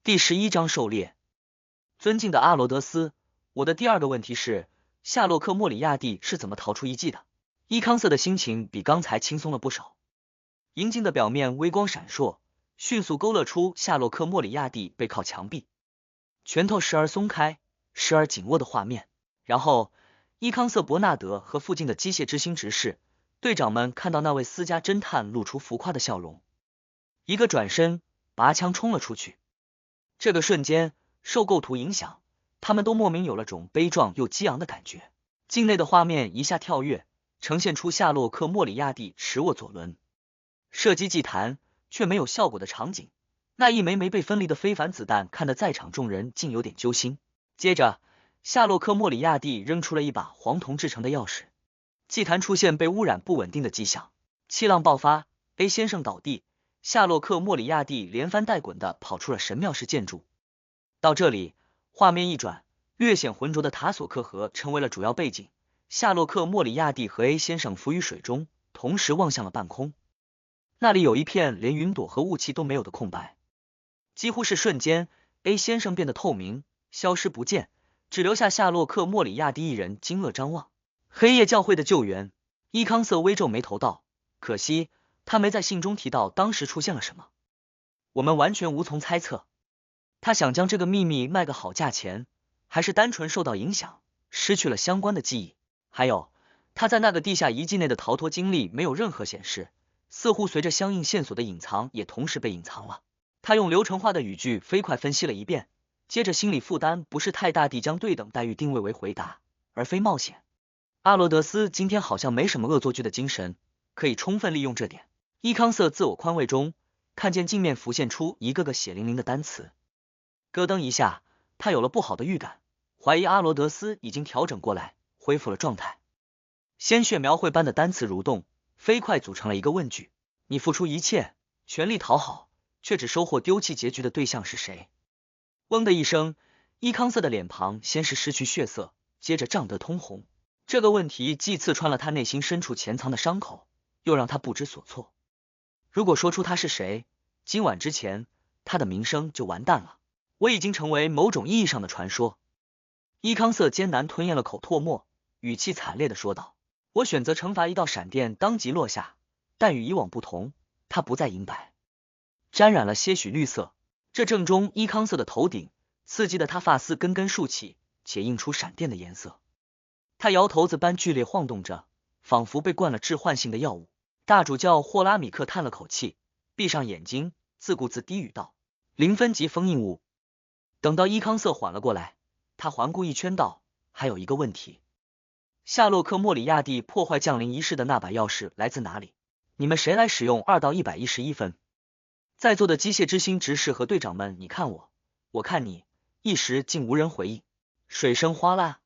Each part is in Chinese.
第11章狩猎。尊敬的阿罗德斯，我的第二个问题是，夏洛克·莫里亚蒂是怎么逃出一计的？伊康瑟的心情比刚才轻松了不少。银镜的表面微光闪烁，迅速勾勒出夏洛克·莫里亚蒂背靠墙壁，拳头时而松开，时而紧握的画面。然后，伊康瑟·伯纳德和附近的机械之星执事、队长们看到那位私家侦探露出浮夸的笑容，一个转身，拔枪冲了出去。这个瞬间，受构图影响，他们都莫名有了种悲壮又激昂的感觉。境内的画面一下跳跃，呈现出夏洛克·莫里亚蒂持握左轮，射击祭坛却没有效果的场景。那一枚枚被分离的非凡子弹看得在场众人竟有点揪心。接着，夏洛克·莫里亚蒂扔出了一把黄铜制成的钥匙，祭坛出现被污染不稳定的迹象，气浪爆发 ，A 先生倒地。夏洛克·莫里亚蒂连翻带滚地跑出了神庙式建筑。到这里，画面一转，略显浑浊的塔索克河成为了主要背景。夏洛克·莫里亚蒂和 A 先生浮于水中，同时望向了半空。那里有一片连云朵和雾气都没有的空白，几乎是瞬间 ，A 先生变得透明，消失不见，只留下夏洛克·莫里亚蒂一人惊愕张望。黑夜教会的救援，伊康瑟微皱眉头道：“可惜。”他没在信中提到当时出现了什么，我们完全无从猜测。他想将这个秘密卖个好价钱，还是单纯受到影响，失去了相关的记忆？还有，他在那个地下遗迹内的逃脱经历没有任何显示，似乎随着相应线索的隐藏也同时被隐藏了。他用流程化的语句飞快分析了一遍，接着心理负担不是太大地将对等待遇定位为回答，而非冒险。阿罗德斯今天好像没什么恶作剧的精神，可以充分利用这点。伊康瑟自我宽慰中，看见镜面浮现出一个个血淋淋的单词。咯噔一下，他有了不好的预感，怀疑阿罗德斯已经调整过来，恢复了状态。鲜血描绘般的单词蠕动，飞快组成了一个问句：你付出一切，全力讨好，却只收获丢弃结局的对象是谁？嗡的一声，伊康瑟的脸庞先是失去血色，接着涨得通红。这个问题既刺穿了他内心深处潜藏的伤口，又让他不知所措。如果说出他是谁，今晚之前，他的名声就完蛋了。我已经成为某种意义上的传说。伊康瑟艰难吞咽了口唾沫，语气惨烈地说道：我选择惩罚一道闪电当即落下，但与以往不同，它不再银白，沾染了些许绿色。这正中伊康瑟的头顶，刺激的他发丝根根竖起，且映出闪电的颜色。他摇头子般剧烈晃动着，仿佛被灌了致幻性的药物。大主教霍拉米克叹了口气，闭上眼睛，自顾自低语道：零分级封印物。等到伊康瑟缓了过来，他环顾一圈道：还有一个问题，夏洛克·莫里亚蒂破坏降临仪式的那把钥匙来自哪里？你们谁来使用2到111分？在座的机械之星执事和队长们，你看我，我看你，一时竟无人回应。水声哗啦，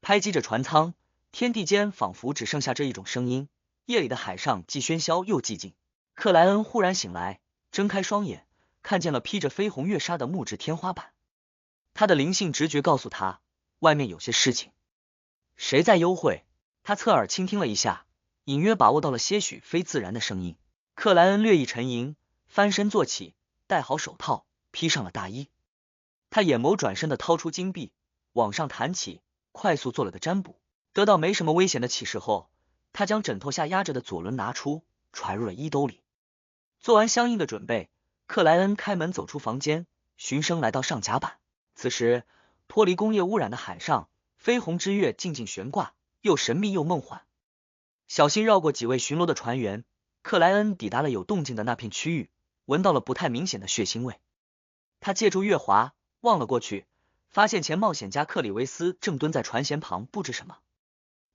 拍击着船舱，天地间仿佛只剩下这一种声音。夜里的海上既喧嚣又寂静。克莱恩忽然醒来，睁开双眼，看见了披着绯红月纱的木质天花板。他的灵性直觉告诉他，外面有些事情。谁在幽会？他侧耳倾听了一下，隐约把握到了些许非自然的声音。克莱恩略一沉吟，翻身坐起，戴好手套，披上了大衣。他眼眸转身的掏出金币，往上弹起，快速做了个占卜。得到没什么危险的启示后，他将枕头下压着的左轮拿出，揣入了衣兜里。做完相应的准备，克莱恩开门走出房间，循声来到上甲板。此时，脱离工业污染的海上，绯红之月静静悬挂，又神秘又梦幻。小心绕过几位巡逻的船员，克莱恩抵达了有动静的那片区域，闻到了不太明显的血腥味。他借助月华望了过去，发现前冒险家克里维斯正蹲在船舷旁布置什么。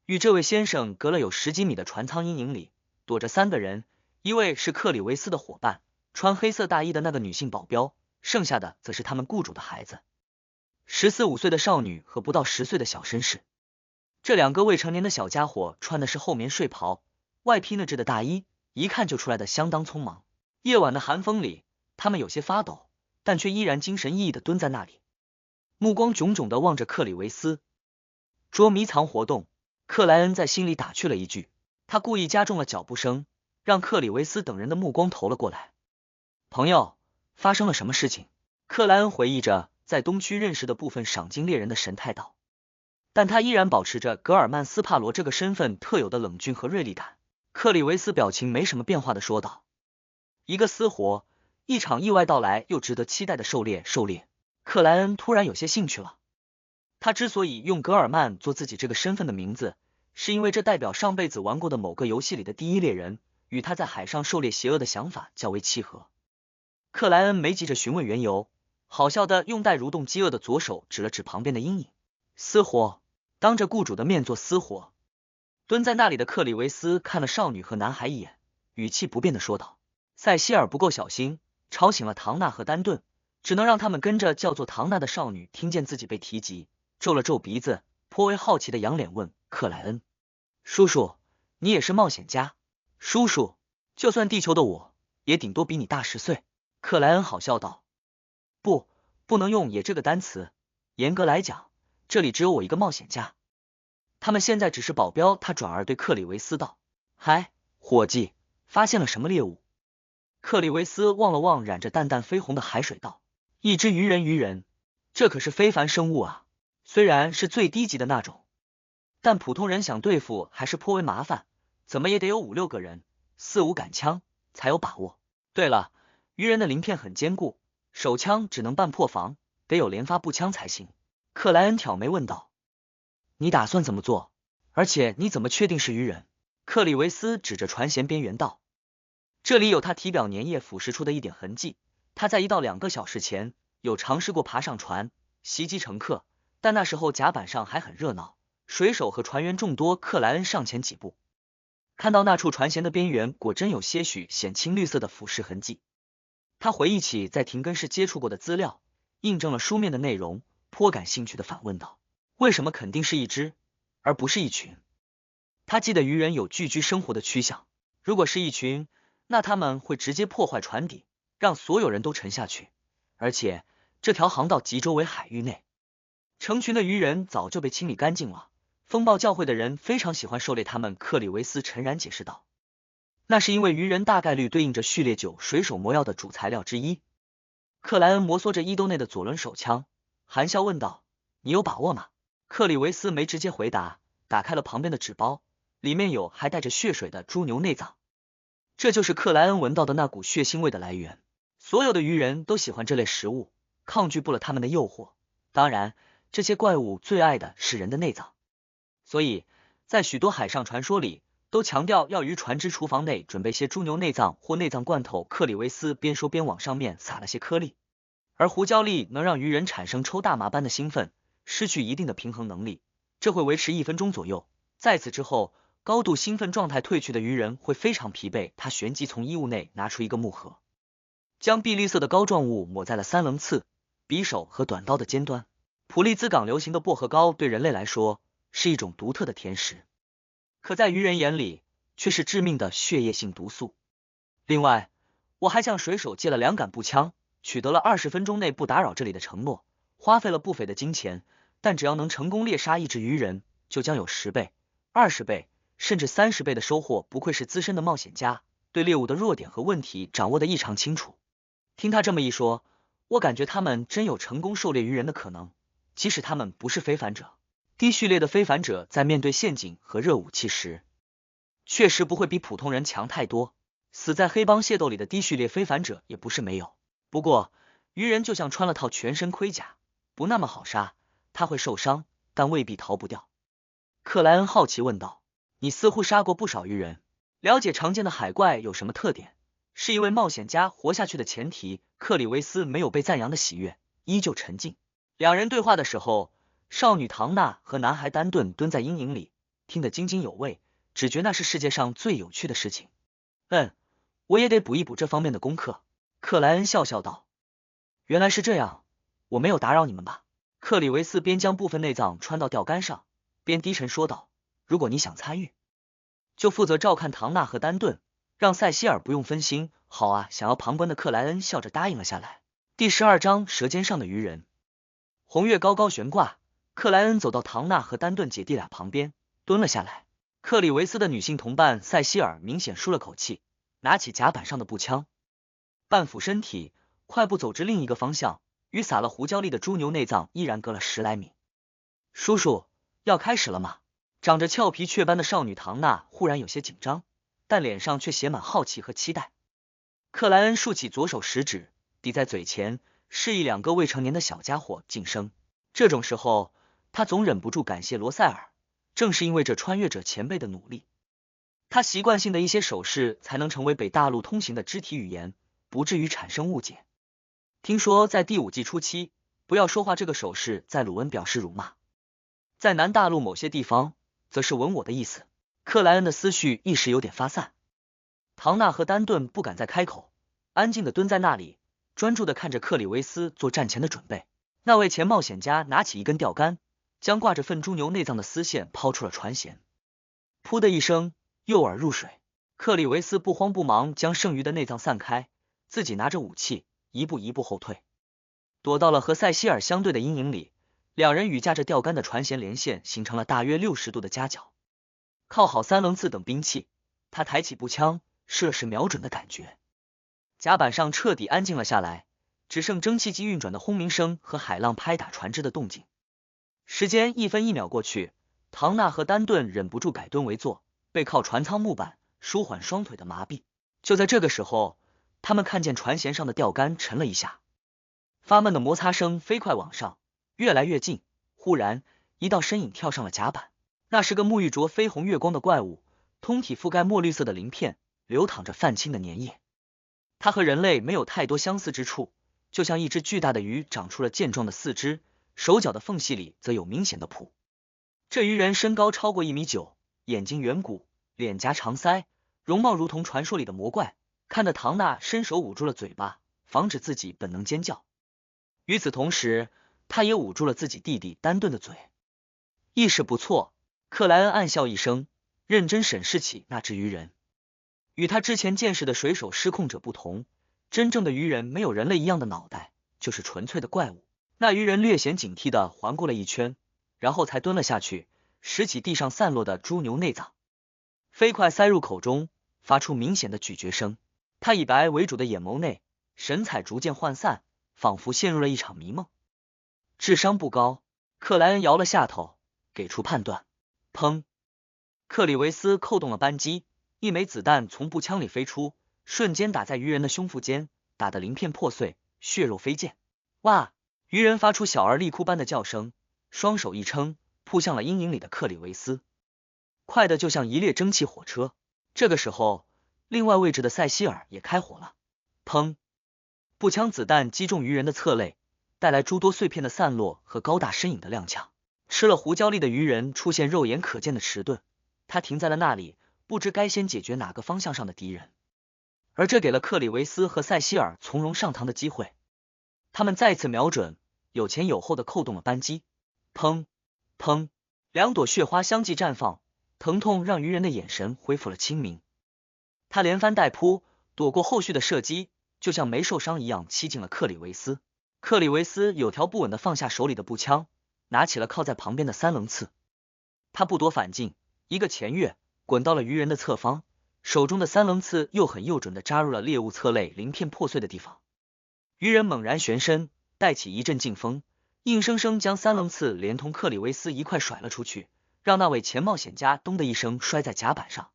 与这位先生隔了有10几米的船舱阴影里，躲着3个人，一位是克里维斯的伙伴，穿黑色大衣的那个女性保镖，剩下的则是他们雇主的孩子，14、15岁的少女和不到10岁的小绅士。这2个未成年的小家伙穿的是厚棉睡袍，外披呢制的大衣，一看就出来的相当匆忙。夜晚的寒风里，他们有些发抖，但却依然精神奕奕地蹲在那里，目光炯炯地望着克里维斯。捉迷藏活动，克莱恩在心里打趣了一句，他故意加重了脚步声，让克里维斯等人的目光投了过来。朋友，发生了什么事情？克莱恩回忆着在东区认识的部分赏金猎人的神态道，但他依然保持着格尔曼斯帕罗这个身份特有的冷峻和锐利感。克里维斯表情没什么变化的说道，一个私活，一场意外到来又值得期待的狩猎。克莱恩突然有些兴趣了。他之所以用格尔曼做自己这个身份的名字，是因为这代表上辈子玩过的某个游戏里的第一猎人，与他在海上狩猎邪恶的想法较为契合。克莱恩没急着询问缘由，好笑的用带蠕动饥饿的左手指了指旁边的阴影。私活，当着雇主的面做私活。蹲在那里的克里维斯看了少女和男孩一眼，语气不变的说道，塞西尔不够小心，吵醒了唐纳和丹顿，只能让他们跟着叫做唐纳的少女听见自己被提及，皱了皱鼻子，颇为好奇的仰脸问克莱恩，叔叔，你也是冒险家？叔叔，就算地球的我，也顶多比你大10岁。克莱恩好笑道，不能用也这个单词，严格来讲，这里只有我一个冒险家。他们现在只是保镖。他转而对克里维斯道，嗨，伙计，发现了什么猎物？克里维斯望了望染着淡淡绯红的海水道，一只鱼人，这可是非凡生物啊，虽然是最低级的那种，但普通人想对付还是颇为麻烦，怎么也得有5、6个人，4、5杆枪才有把握。对了，鱼人的鳞片很坚固，手枪只能半破防，得有连发步枪才行。克莱恩挑眉问道，你打算怎么做？而且你怎么确定是鱼人？克里维斯指着船舷边缘道，这里有他体表粘液腐蚀出的一点痕迹，他在1到2个小时前有尝试过爬上船袭击乘客，但那时候甲板上还很热闹，水手和船员众多。克莱恩上前几步，看到那处船舷的边缘果真有些许显青绿色的腐蚀痕迹。他回忆起在廷根市接触过的资料，印证了书面的内容，颇感兴趣的反问道，为什么肯定是一只，而不是一群？他记得鱼人有聚居生活的趋向，如果是一群，那他们会直接破坏船底，让所有人都沉下去，而且这条航道及周围海域内，成群的鱼人早就被清理干净了。风暴教会的人非常喜欢狩猎他们。克里维斯诚然解释道，那是因为鱼人大概率对应着序列9水手魔药的主材料之一。克莱恩摩挲着衣兜内的左轮手枪，含笑问道，你有把握吗？克里维斯没直接回答，打开了旁边的纸包，里面有还带着血水的猪牛内脏，这就是克莱恩闻到的那股血腥味的来源。所有的鱼人都喜欢这类食物，抗拒不了他们的诱惑，当然这些怪物最爱的是人的内脏，所以在许多海上传说里都强调要于船只厨房内准备些猪牛内脏或内脏罐头。克里维斯边说边往上面撒了些颗粒，而胡椒粒能让鱼人产生抽大麻般的兴奋，失去一定的平衡能力，这会维持1分钟左右，在此之后高度兴奋状态褪去的鱼人会非常疲惫。他旋即从衣物内拿出一个木盒，将碧绿色的膏状物抹在了3棱刺、匕首和短刀的尖端。普利兹港流行的薄荷膏对人类来说是一种独特的甜食，可在鱼人眼里却是致命的血液性毒素。另外，我还向水手借了2杆步枪，取得了20分钟内不打扰这里的承诺，花费了不菲的金钱，但只要能成功猎杀一只鱼人，就将有10倍、20倍甚至30倍的收获。不愧是资深的冒险家，对猎物的弱点和问题掌握得异常清楚。听他这么一说，我感觉他们真有成功狩猎鱼人的可能，即使他们不是非凡者。低序列的非凡者在面对陷阱和热武器时，确实不会比普通人强太多。死在黑帮械斗里的低序列非凡者也不是没有，不过鱼人就像穿了套全身盔甲，不那么好杀，他会受伤，但未必逃不掉。克莱恩好奇问道，你似乎杀过不少鱼人，了解常见的海怪有什么特点？是一位冒险家活下去的前提。克里维斯没有被赞扬的喜悦，依旧沉静。两人对话的时候，少女唐娜和男孩丹顿蹲在阴影里，听得津津有味，只觉那是世界上最有趣的事情。我也得补一补这方面的功课。克莱恩笑笑道，原来是这样，我没有打扰你们吧？克里维斯边将部分内脏穿到钓竿上，边低沉说道，如果你想参与，就负责照看唐娜和丹顿，让塞西尔不用分心。好啊，想要旁观的克莱恩笑着答应了下来。第12章舌尖上的鱼人。红月高高悬挂，克莱恩走到唐娜和丹顿姐弟俩旁边，蹲了下来。克里维斯的女性同伴塞西尔明显舒了口气，拿起甲板上的步枪，半俯身体，快步走至另一个方向，与撒了胡椒粒的猪牛内脏依然隔了10来米。叔叔，要开始了吗？长着俏皮雀斑的少女唐娜忽然有些紧张，但脸上却写满好奇和期待。克莱恩竖起左手食指，抵在嘴前，示意2个未成年的小家伙噤声。这种时候，他总忍不住感谢罗塞尔，正是因为这穿越者前辈的努力，他习惯性的一些手势才能成为北大陆通行的肢体语言，不至于产生误解。听说在第5季初期，不要说话这个手势在鲁恩表示辱骂，在南大陆某些地方则是吻我的意思。克莱恩的思绪一时有点发散。唐纳和丹顿不敢再开口，安静的蹲在那里，专注的看着克里维斯做战前的准备。那位前冒险家拿起一根钓竿，将挂着粪猪牛内脏的丝线抛出了船舷，噗的一声，诱饵入水。克里维斯不慌不忙将剩余的内脏散开，自己拿着武器一步一步后退，躲到了和塞西尔相对的阴影里。2人与架着钓竿的船舷连线，形成了大约60度的夹角。靠好3棱刺等兵器，他抬起步枪，试了试瞄准的感觉。甲板上彻底安静了下来，只剩蒸汽机运转的轰鸣声和海浪拍打船只的动静。时间1分1秒过去，唐纳和丹顿忍不住改蹲为坐，背靠船舱木板，舒缓双腿的麻痹。就在这个时候，他们看见船舷上的钓竿沉了一下，发闷的摩擦声飞快往上，越来越近。忽然，一道身影跳上了甲板，那是个沐浴着绯红月光的怪物，通体覆盖墨绿色的鳞片，流淌着泛青的粘液。它和人类没有太多相似之处，就像一只巨大的鱼长出了健壮的4肢，手脚的缝隙里则有明显的蹼。这鱼人身高超过1.9米，眼睛圆鼓，脸颊长腮，容貌如同传说里的魔怪，看得唐纳伸手捂住了嘴巴，防止自己本能尖叫。与此同时，他也捂住了自己弟弟丹顿的嘴。意识不错，克莱恩暗笑一声，认真审视起那只鱼人。与他之前见识的水手失控者不同，真正的鱼人没有人类一样的脑袋，就是纯粹的怪物。那鱼人略显警惕地环过了一圈，然后才蹲了下去，拾起地上散落的猪牛内脏，飞快塞入口中，发出明显的咀嚼声。他以白为主的眼眸内，神采逐渐涣散，仿佛陷入了一场迷梦。智商不高，克莱恩摇了下头，给出判断。砰！克里维斯扣动了扳机，一枚子弹从步枪里飞出，瞬间打在鱼人的胸腹间，打得鳞片破碎，血肉飞溅。哇！鱼人发出小儿厉哭般的叫声，双手一撑，扑向了阴影里的克里维斯，快的就像一列蒸汽火车。这个时候，另外位置的塞西尔也开火了。砰！步枪子弹击中鱼人的侧肋，带来诸多碎片的散落和高大身影的踉跄。吃了胡椒粒的鱼人出现肉眼可见的迟钝，他停在了那里，不知该先解决哪个方向上的敌人，而这给了克里维斯和塞西尔从容上膛的机会。他们再次瞄准，有前有后的扣动了扳机。砰砰，2朵血花相继绽放，疼痛让鱼人的眼神恢复了清明。他连翻带扑，躲过后续的射击，就像没受伤一样欺进了克里维斯。克里维斯有条不紊地放下手里的步枪，拿起了靠在旁边的3棱刺。他不躲反进，一个前跃，滚到了鱼人的侧方，手中的3棱刺又狠又准地扎入了猎物侧肋鳞片破碎的地方。鱼人猛然旋身，带起一阵劲风，硬生生将3棱刺连同克里维斯一块甩了出去，让那位前冒险家咚的一声摔在甲板上。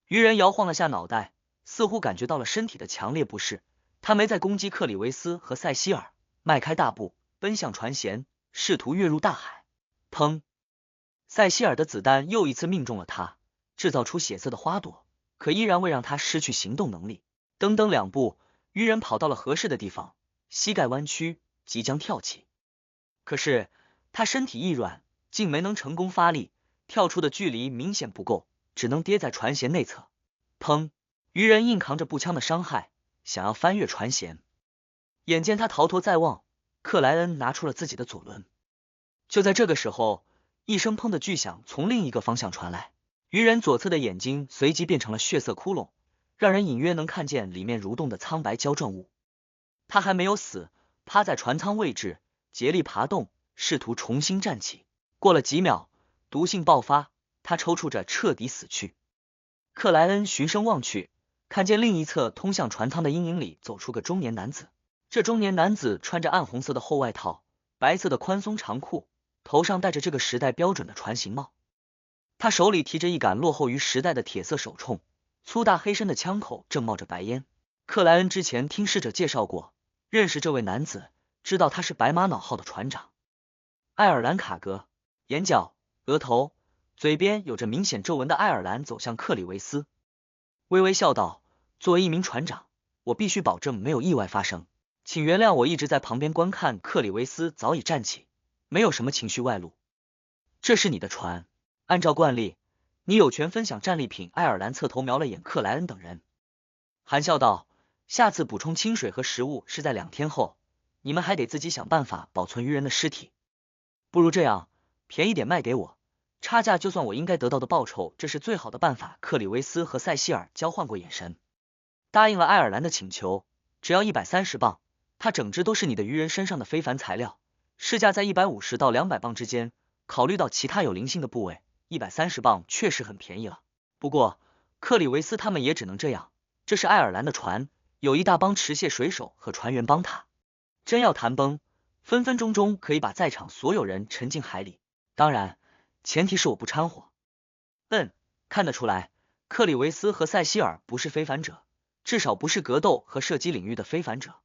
鱼人摇晃了下脑袋，似乎感觉到了身体的强烈不适，他没再攻击克里维斯和塞西尔，迈开大步奔向船舷，试图跃入大海。砰！塞西尔的子弹又一次命中了他，制造出血色的花朵，可依然未让他失去行动能力。噔噔2步，鱼人跑到了合适的地方，膝盖弯曲，即将跳起。可是他身体一软，竟没能成功发力，跳出的距离明显不够，只能跌在船舷内侧。砰！鱼人硬扛着步枪的伤害，想要翻越船舷。眼见他逃脱在望，克莱恩拿出了自己的左轮。就在这个时候，一声砰的巨响从另一个方向传来，鱼人左侧的眼睛随即变成了血色窟窿，让人隐约能看见里面蠕动的苍白胶状物。他还没有死，趴在船舱位置，竭力爬动，试图重新站起。过了几秒，毒性爆发，他抽搐着彻底死去。克莱恩循声望去，看见另一侧通向船舱的阴影里走出个中年男子，这中年男子穿着暗红色的厚外套，白色的宽松长裤，头上戴着这个时代标准的船形帽。他手里提着一杆落后于时代的铁色手铳，粗大黑身的枪口正冒着白烟。克莱恩之前听侍者介绍过，认识这位男子，知道他是白玛瑙号的船长爱尔兰卡格。眼角、额头、嘴边有着明显皱纹的爱尔兰走向克里维斯，微微笑道：“作为一名船长，我必须保证没有意外发生，请原谅我一直在旁边观看。”克里维斯早已站起，没有什么情绪外露。这是你的船，按照惯例，你有权分享战利品。爱尔兰侧头瞄了眼克莱恩等人，含笑道：“下次补充清水和食物是在2天后，你们还得自己想办法保存渔人的尸体。不如这样，便宜点卖给我，差价就算我应该得到的报酬，这是最好的办法。”克里维斯和塞西尔交换过眼神，答应了爱尔兰的请求，只要130磅，它整只都是你的渔人身上的非凡材料，市价在150到200磅之间，考虑到其他有灵性的部位，130磅确实很便宜了。不过克里维斯他们也只能这样，这是爱尔兰的船，有一大帮持械水手和船员帮他，真要谈崩，分分钟钟可以把在场所有人沉进海里。当然，前提是我不掺和。看得出来，克里维斯和塞西尔不是非凡者，至少不是格斗和射击领域的非凡者。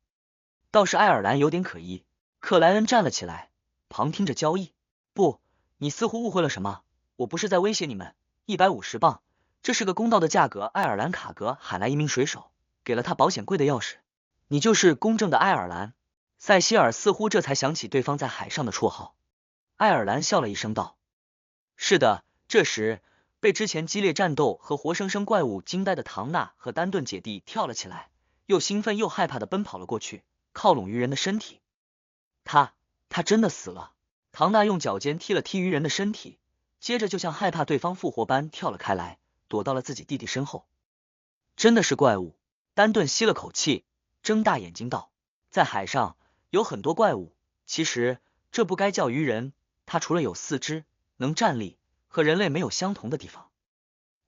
倒是爱尔兰有点可疑。克莱恩站了起来，旁听着交易。不，你似乎误会了什么，我不是在威胁你们，150磅，这是个公道的价格。爱尔兰卡格喊来一名水手，给了他保险柜的钥匙。你就是公正的爱尔兰。塞西尔似乎这才想起对方在海上的绰号。爱尔兰笑了一声道：“是的。”这时，被之前激烈战斗和活生生怪物惊呆的唐纳和丹顿姐弟跳了起来，又兴奋又害怕的奔跑了过去，靠拢渔人的身体。他真的死了。唐纳用脚尖踢了踢渔人的身体，接着就像害怕对方复活般跳了开来，躲到了自己弟弟身后。真的是怪物。丹顿吸了口气，睁大眼睛道：“在海上有很多怪物，其实这不该叫渔人，他除了有4肢，能站立，和人类没有相同的地方。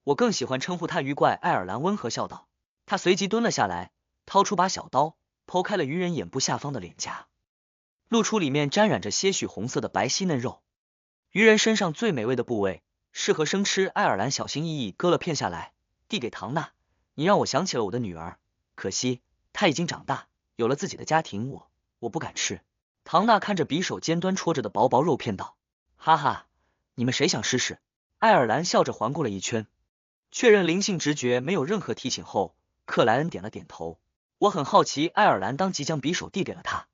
我更喜欢称呼他鱼怪。”爱尔兰温和笑道。他随即蹲了下来，掏出把小刀，剖开了渔人眼部下方的脸颊，露出里面沾染着些许红色的白皙嫩肉。渔人身上最美味的部位，适合生吃。爱尔兰小心翼翼割了片下来，递给唐纳：“你让我想起了我的女儿，可惜她已经长大，有了自己的家庭，我不敢吃。”唐纳看着匕首尖端戳着的薄薄肉片道：“哈哈，你们谁想试试？”爱尔兰笑着环顾了一圈，确认灵性直觉没有任何提醒后，克莱恩点了点头。我很好奇。爱尔兰当即将匕首递给了他。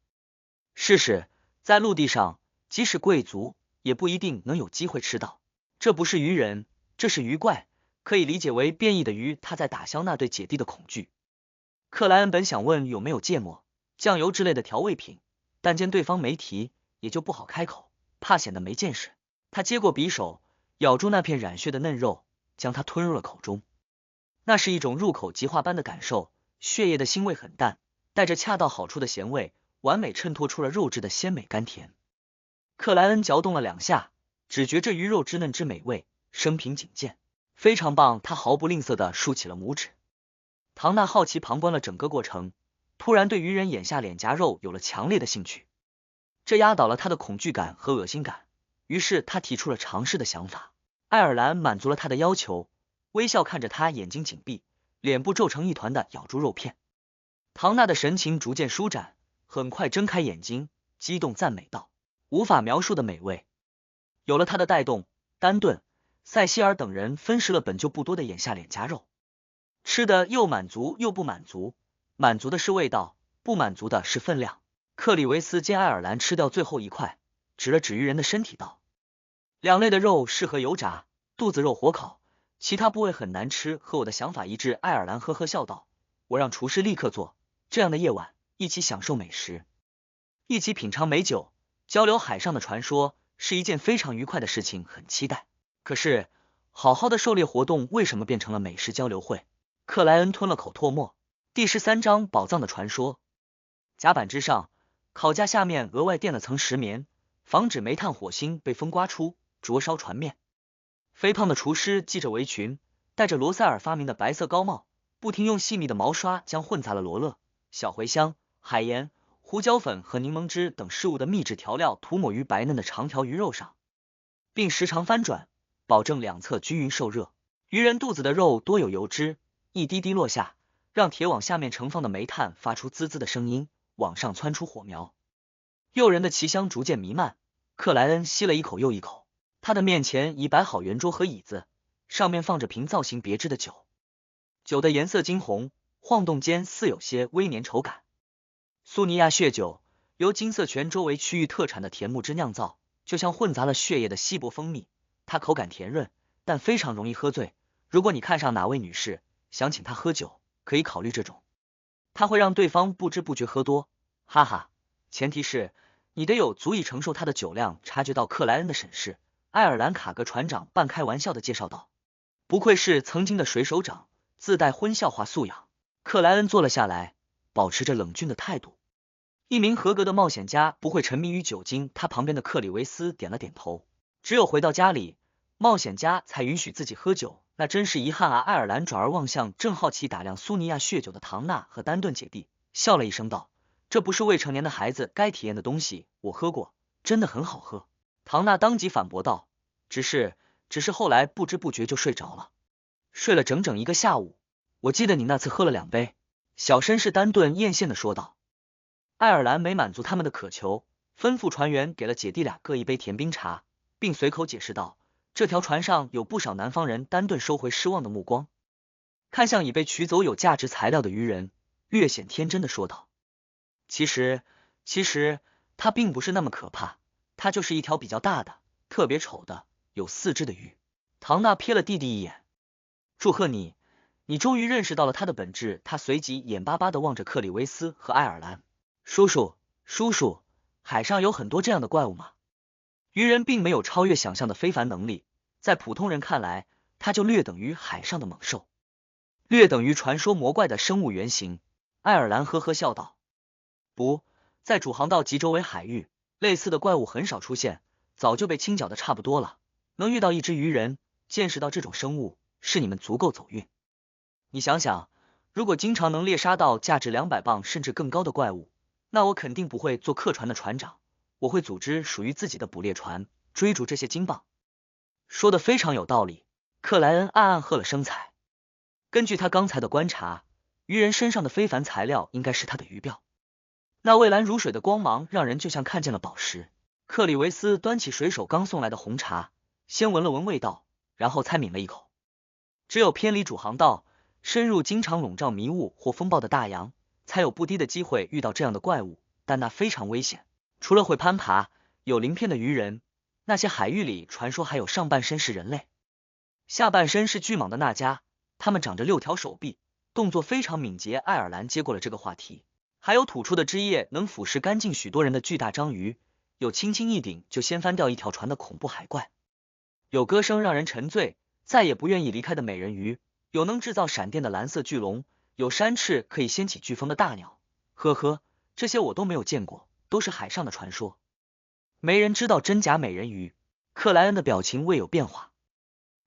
试试，在陆地上，即使贵族也不一定能有机会吃到。这不是鱼人，这是鱼怪，可以理解为变异的鱼。他在打消那对姐弟的恐惧。克莱恩本想问有没有芥末、酱油之类的调味品，但见对方没提，也就不好开口，怕显得没见识。他接过匕首，咬住那片染血的嫩肉，将它吞入了口中。那是一种入口即化般的感受，血液的腥味很淡，带着恰到好处的咸味，完美衬托出了肉质的鲜美甘甜。克莱恩嚼动了2下，只觉这鱼肉之嫩之美味，生平仅见，非常棒。他毫不吝啬地竖起了拇指。唐纳好奇旁观了整个过程，突然对渔人眼下脸颊肉有了强烈的兴趣，这压倒了他的恐惧感和恶心感，于是他提出了尝试的想法。爱尔兰满足了他的要求，微笑看着他，眼睛紧闭，脸部皱成一团的咬住肉片。唐纳的神情逐渐舒展，很快睁开眼睛，激动赞美道：“无法描述的美味。”有了他的带动，丹顿、塞西尔等人分食了本就不多的眼下脸颊肉，吃的又满足又不满足，满足的是味道，不满足的是分量。克里维斯见爱尔兰吃掉最后一块，指了指渔人的身体道：“两类的肉适合油炸，肚子肉火烤，其他部位很难吃。”和我的想法一致。爱尔兰呵呵笑道：“我让厨师立刻做。这样的夜晚，一起享受美食，一起品尝美酒，交流海上的传说，是一件非常愉快的事情，很期待。可是，好好的狩猎活动为什么变成了美食交流会？”克莱恩吞了口唾沫。第13章宝藏的传说。甲板之上，烤架下面额外垫了层石棉，防止煤炭火星被风刮出，灼烧船面。肥胖的厨师系着围裙，戴着罗塞尔发明的白色高帽，不停用细密的毛刷将混杂了罗勒、小茴香、海盐、胡椒粉和柠檬汁等事物的秘制调料涂抹于白嫩的长条鱼肉上，并时常翻转，保证两侧均匀受热。鱼人肚子的肉多有油脂，一滴滴落下，让铁网下面盛放的煤炭发出滋滋的声音，往上窜出火苗。诱人的奇香逐渐弥漫，克莱恩吸了一口又一口。他的面前已摆好圆桌和椅子，上面放着瓶造型别致的酒，酒的颜色金红，晃动间似有些微粘稠感。苏尼亚血酒由金色泉周围区域特产的甜木汁酿造，就像混杂了血液的稀薄蜂蜜，它口感甜润，但非常容易喝醉。如果你看上哪位女士，想请她喝酒，可以考虑这种，它会让对方不知不觉喝多，哈哈，前提是你得有足以承受她的酒量。察觉到克莱恩的审视，爱尔兰卡格船长半开玩笑的介绍道，不愧是曾经的水手长，自带荤笑话素养。克莱恩坐了下来，保持着冷峻的态度。一名合格的冒险家不会沉迷于酒精，他旁边的克里维斯点了点头。只有回到家里，冒险家才允许自己喝酒，那真是遗憾啊。爱尔兰转而望向正好奇打量苏尼亚血酒的唐纳和丹顿姐弟，笑了一声道，这不是未成年的孩子该体验的东西，我喝过，真的很好喝。唐纳当即反驳道，只是后来不知不觉就睡着了，睡了整整一个下午。我记得你那次喝了2杯。小绅士丹顿艳羡的说道。爱尔兰没满足他们的渴求，吩咐船员给了姐弟俩各一杯甜冰茶，并随口解释道，这条船上有不少南方人。丹顿收回失望的目光，看向已被取走有价值材料的渔人，略显天真的说道，其实它并不是那么可怕，它就是一条比较大的，特别丑的，有4只的鱼。唐纳瞥了弟弟一眼，祝贺你，你终于认识到了它的本质。他随即眼巴巴的望着克里维斯和爱尔兰，叔叔，海上有很多这样的怪物吗？鱼人并没有超越想象的非凡能力，在普通人看来，它就略等于海上的猛兽，略等于传说魔怪的生物原型。爱尔兰呵呵笑道，不，在主航道及周围海域，类似的怪物很少出现，早就被清剿的差不多了。能遇到一只鱼人，见识到这种生物，是你们足够走运。你想想，如果经常能猎杀到价值200磅甚至更高的怪物，那我肯定不会做客船的船长，我会组织属于自己的捕猎船，追逐这些金棒。说的非常有道理，克莱恩暗暗喝了声彩。根据他刚才的观察，鱼人身上的非凡材料应该是他的鱼鳔，那蔚蓝如水的光芒让人就像看见了宝石。克里维斯端起水手刚送来的红茶，先闻了闻味道，然后才抿了一口。只有偏离主航道，深入经常笼罩迷雾或风暴的大洋，才有不低的机会遇到这样的怪物，但那非常危险。除了会攀爬、有鳞片的鱼人，那些海域里传说还有上半身是人类，下半身是巨蟒的那家，他们长着6条手臂，动作非常敏捷。爱尔兰接过了这个话题。还有吐出的汁液能腐蚀干净许多人的巨大章鱼，有轻轻一顶就掀翻掉一条船的恐怖海怪，有歌声让人沉醉再也不愿意离开的美人鱼，有能制造闪电的蓝色巨龙，有山翅可以掀起飓风的大鸟。呵呵，这些我都没有见过，都是海上的传说，没人知道真假美人鱼。克莱恩的表情未有变化。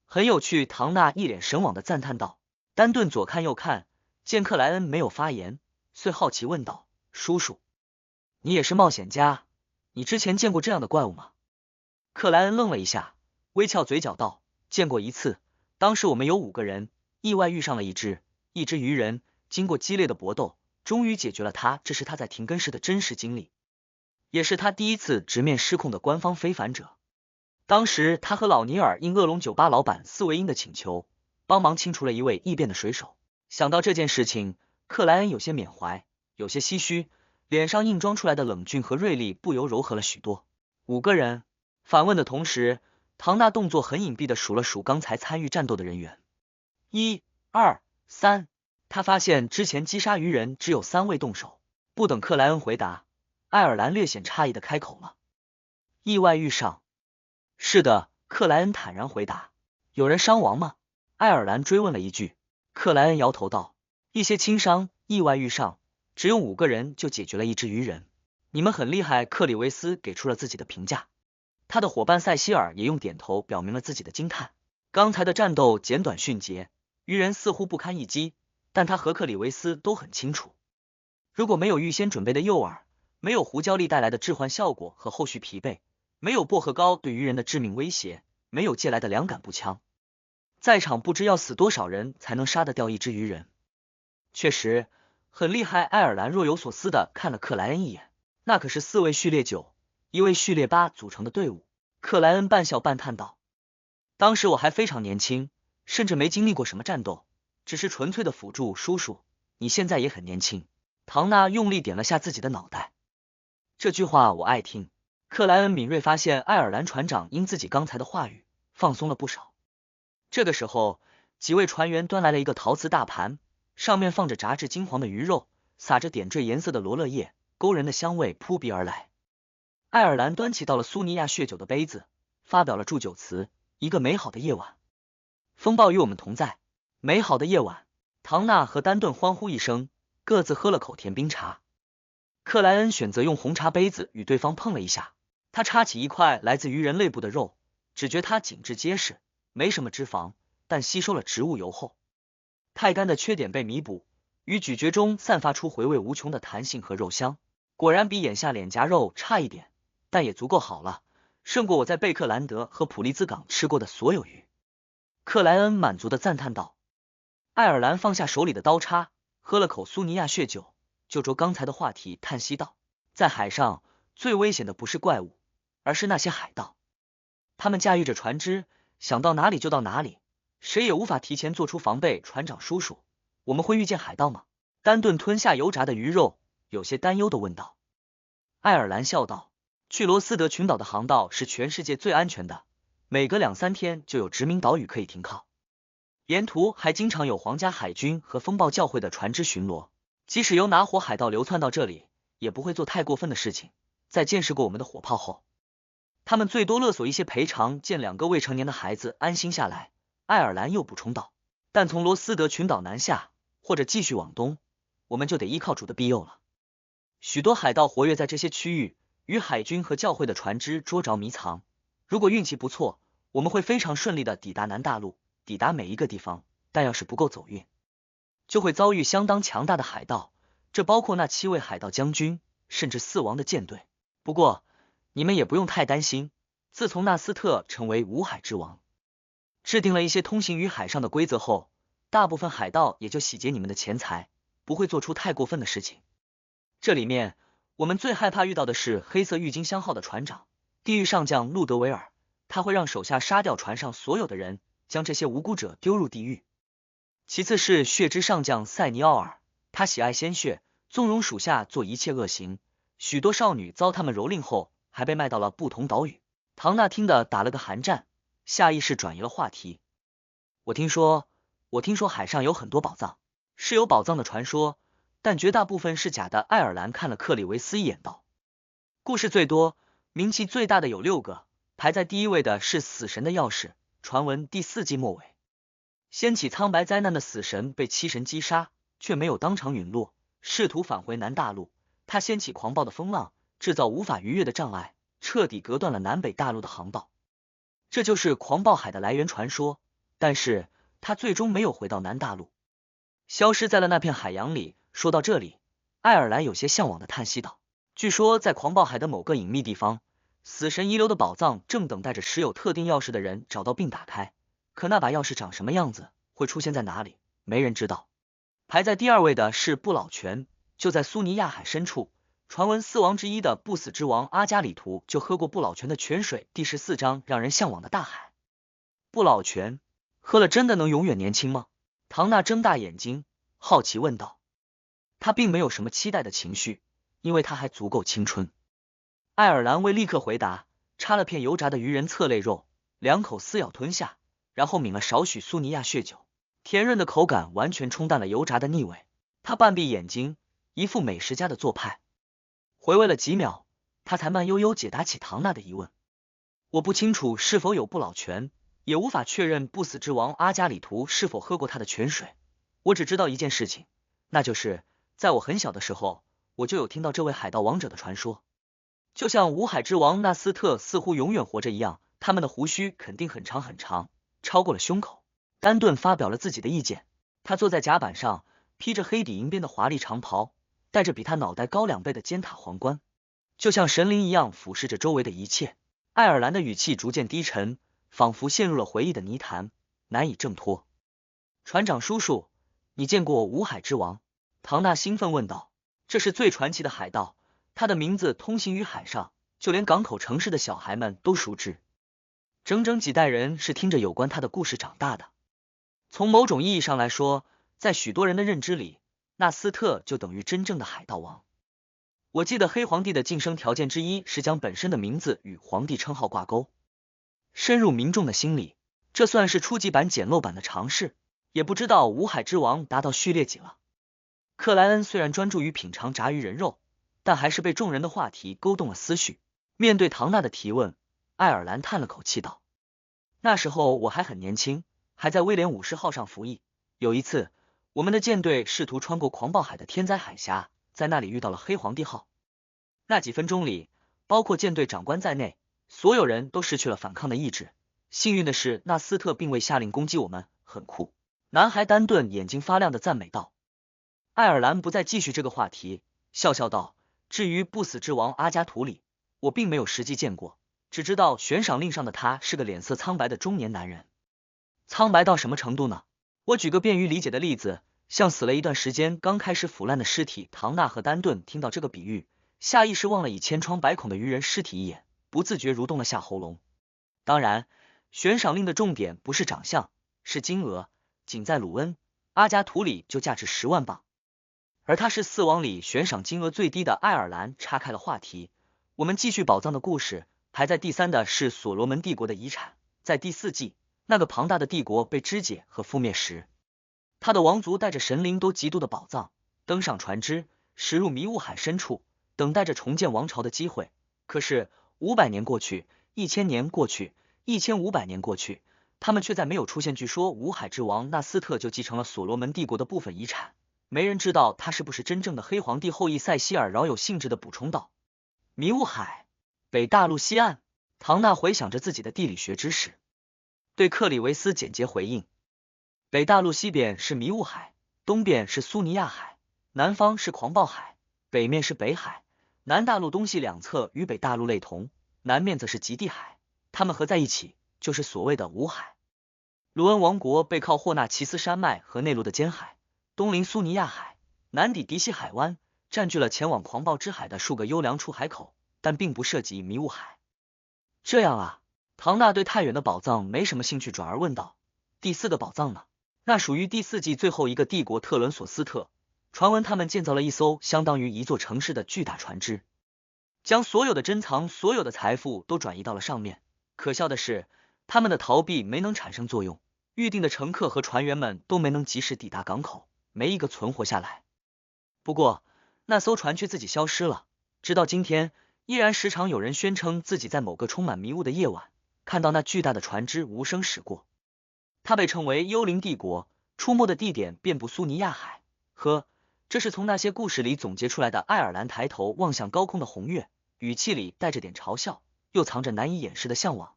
很有趣，唐纳一脸神往的赞叹道。丹顿左看右看，见克莱恩没有发言，遂好奇问道，叔叔，你也是冒险家，你之前见过这样的怪物吗？克莱恩愣了一下，微翘嘴角道，见过一次，当时我们有5个人，意外遇上了一只鱼人，经过激烈的搏斗，终于解决了他。这是他在停更时的真实经历，也是他第一次直面失控的官方非凡者。当时他和老尼尔应恶龙酒吧老板斯维因的请求，帮忙清除了一位异变的水手。想到这件事情，克莱恩有些缅怀，有些唏嘘，脸上硬装出来的冷峻和锐利不由柔和了许多。5个人？反问的同时，唐纳动作很隐蔽的数了数刚才参与战斗的人员，1、2、3。他发现之前击杀鱼人只有3位动手。不等克莱恩回答，爱尔兰略显诧异的开口了，意外遇上？是的，克莱恩坦然回答。有人伤亡吗？爱尔兰追问了一句。克莱恩摇头道，一些轻伤，意外遇上，只用5个人就解决了一只鱼人。你们很厉害。克里维斯给出了自己的评价，他的伙伴塞西尔也用点头表明了自己的惊叹。刚才的战斗简短迅捷，鱼人似乎不堪一击，但他和克里维斯都很清楚，如果没有预先准备的诱饵，没有胡椒粒带来的致幻效果和后续疲惫，没有薄荷膏对鱼人的致命威胁，没有借来的两杆步枪。在场不知要死多少人才能杀得掉一只鱼人。确实很厉害。爱尔兰若有所思地看了克莱恩一眼，那可是4位序列9，一位序列8组成的队伍。克莱恩半笑半叹道：当时我还非常年轻，甚至没经历过什么战斗，只是纯粹的辅助。叔叔，你现在也很年轻。唐纳用力点了下自己的脑袋。这句话我爱听。克莱恩敏锐发现爱尔兰船长因自己刚才的话语放松了不少。这个时候，几位船员端来了一个陶瓷大盘，上面放着炸至金黄的鱼肉，撒着点缀颜色的罗勒叶，勾人的香味扑鼻而来。爱尔兰端起到了苏尼亚血酒的杯子，发表了祝酒词：一个美好的夜晚，风暴与我们同在。美好的夜晚。唐纳和丹顿欢呼一声，各自喝了口甜冰茶。克莱恩选择用红茶杯子与对方碰了一下，他插起一块来自于人类部的肉，只觉它紧致结实，没什么脂肪，但吸收了植物油后，太干的缺点被弥补，与咀嚼中散发出回味无穷的弹性和肉香。果然比眼下脸颊肉差一点，但也足够好了，胜过我在贝克兰德和普利兹港吃过的所有鱼。克莱恩满足地赞叹道。爱尔兰放下手里的刀叉，喝了口苏尼亚血酒，就着刚才的话题叹息道：在海上最危险的不是怪物，而是那些海盗。他们驾驭着船只，想到哪里就到哪里，谁也无法提前做出防备。船长叔叔，我们会遇见海盗吗？丹顿吞下油炸的鱼肉，有些担忧地问道。爱尔兰笑道：去罗斯德群岛的航道是全世界最安全的，每隔2-3天就有殖民岛屿可以停靠，沿途还经常有皇家海军和风暴教会的船只巡逻。即使有哪伙海盗流窜到这里，也不会做太过分的事情。在见识过我们的火炮后，他们最多勒索一些赔偿，见2个未成年的孩子安心下来。爱尔兰又补充道：但从罗斯德群岛南下，或者继续往东，我们就得依靠主的庇佑了。许多海盗活跃在这些区域，与海军和教会的船只捉着迷藏。如果运气不错，我们会非常顺利的抵达南大陆，抵达每一个地方，但要是不够走运，就会遭遇相当强大的海盗，这包括那7位海盗将军，甚至4王的舰队。不过你们也不用太担心，自从纳斯特成为五海之王，制定了一些通行于海上的规则后，大部分海盗也就洗劫你们的钱财，不会做出太过分的事情。这里面我们最害怕遇到的是黑色郁金香号的船长，地狱上将路德维尔，他会让手下杀掉船上所有的人，将这些无辜者丢入地狱。其次是血之上将塞尼奥尔，他喜爱鲜血，纵容属下做一切恶行，许多少女遭他们蹂躏后还被卖到了不同岛屿。唐纳听得打了个寒战，下意识转移了话题。我听说海上有很多宝藏，是有宝藏的传说，但绝大部分是假的。爱尔兰看了克里维斯一眼道：故事最多名气最大的有6个，排在第1位的是死神的钥匙。传闻第4季末尾，掀起苍白灾难的死神被7神击杀，却没有当场陨落，试图返回南大陆。他掀起狂暴的风浪，制造无法逾越的障碍，彻底隔断了南北大陆的航道。这就是狂暴海的来源传说，但是他最终没有回到南大陆，消失在了那片海洋里。说到这里，爱尔兰有些向往的叹息道：据说在狂暴海的某个隐秘地方，死神遗留的宝藏正等待着持有特定钥匙的人找到并打开，可那把钥匙长什么样子，会出现在哪里，没人知道。排在第2位的是不老泉，就在苏尼亚海深处，传闻4王之一的不死之王阿加里图就喝过不老泉的泉水。第14章让人向往的大海。不老泉喝了真的能永远年轻吗？唐纳睁大眼睛好奇问道。他并没有什么期待的情绪，因为他还足够青春。爱尔兰未立刻回答，插了片油炸的鱼人侧肋肉，2口撕咬吞下，然后抿了少许苏尼亚血酒，甜润的口感完全冲淡了油炸的腻味。他半闭眼睛，一副美食家的做派。回味了几秒，他才慢悠悠解答起唐纳的疑问。我不清楚是否有不老泉，也无法确认不死之王阿加里图是否喝过他的泉水。我只知道一件事情，那就是在我很小的时候，我就有听到这位海盗王者的传说。就像五海之王纳斯特似乎永远活着一样，他们的胡须肯定很长很长，超过了胸口。丹顿发表了自己的意见，他坐在甲板上，披着黑底银边的华丽长袍，戴着比他脑袋高2倍的尖塔皇冠，就像神灵一样俯视着周围的一切。爱尔兰的语气逐渐低沉，仿佛陷入了回忆的泥潭，难以挣脱。船长叔叔，你见过五海之王？唐纳兴奋问道。这是最传奇的海盗，他的名字通行于海上，就连港口城市的小孩们都熟知。整整几代人是听着有关他的故事长大的。从某种意义上来说，在许多人的认知里，纳斯特就等于真正的海盗王。我记得黑皇帝的晋升条件之一是将本身的名字与皇帝称号挂钩。深入民众的心里，这算是初级版简陋版的尝试。也不知道五海之王达到序列几了。克莱恩虽然专注于品尝炸鱼人肉，但还是被众人的话题勾动了思绪。面对唐纳的提问，爱尔兰叹了口气道：那时候我还很年轻，还在威廉武士号上服役。有一次，我们的舰队试图穿过狂暴海的天灾海峡，在那里遇到了黑皇帝号。那几分钟里，包括舰队长官在内，所有人都失去了反抗的意志。幸运的是，纳斯特并未下令攻击我们，很酷。男孩丹顿眼睛发亮的赞美道。爱尔兰不再继续这个话题，笑笑道：至于不死之王阿加图里，我并没有实际见过，只知道悬赏令上的他是个脸色苍白的中年男人。苍白到什么程度呢？我举个便于理解的例子，像死了一段时间刚开始腐烂的尸体。唐纳和丹顿听到这个比喻，下意识望了以千疮百孔的鱼人尸体一眼，不自觉蠕动了下喉咙。当然，悬赏令的重点不是长相，是金额。仅在鲁恩，阿加图里就价值10万镑，而他是4王里悬赏金额最低的。爱尔兰岔开了话题，我们继续宝藏的故事。排在第3的是所罗门帝国的遗产。在第4纪，那个庞大的帝国被肢解和覆灭时，他的王族带着神灵都嫉妒的宝藏，登上船只，驶入迷雾海深处，等待着重建王朝的机会。可是500年过去，1000年过去，1500年过去，他们却再没有出现。据说五海之王纳斯特就继承了所罗门帝国的部分遗产，没人知道他是不是真正的黑皇帝后裔。塞西尔饶有兴致的补充道。迷雾海，北大陆西岸。唐纳回想着自己的地理学知识，对克里维斯简洁回应：北大陆西边是迷雾海，东边是苏尼亚海，南方是狂暴海，北面是北海。南大陆东西两侧与北大陆类同，南面则是极地海，它们合在一起就是所谓的五海。卢恩王国背靠霍纳奇斯山脉和内陆的尖海，东临苏尼亚海，南抵迪西海湾，占据了前往狂暴之海的数个优良出海口，但并不涉及迷雾海。这样啊，唐纳对太远的宝藏没什么兴趣，转而问道：第4个宝藏呢？那属于第4纪最后一个帝国特伦索斯特，传闻他们建造了一艘相当于一座城市的巨大船只，将所有的珍藏、所有的财富都转移到了上面。可笑的是，他们的逃避没能产生作用，预定的乘客和船员们都没能及时抵达港口，没一个存活下来。不过，那艘船却自己消失了，直到今天，依然时常有人宣称自己在某个充满迷雾的夜晚，看到那巨大的船只无声驶过。它被称为幽灵帝国，出没的地点遍布苏尼亚海。这是从那些故事里总结出来的。爱尔兰抬头望向高空的红月，语气里带着点嘲笑，又藏着难以掩饰的向往。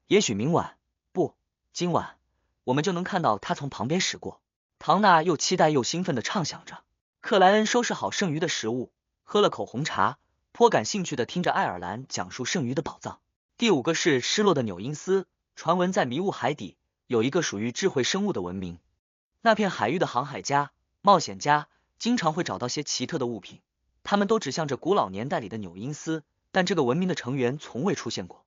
也许明晚，不，今晚，我们就能看到它从旁边驶过。唐纳又期待又兴奋地畅想着。克莱恩收拾好剩余的食物，喝了口红茶，颇感兴趣地听着爱尔兰讲述剩余的宝藏。第5个是失落的纽因斯，传闻在迷雾海底有一个属于智慧生物的文明，那片海域的航海家、冒险家经常会找到些奇特的物品，他们都指向着古老年代里的纽因斯，但这个文明的成员从未出现过，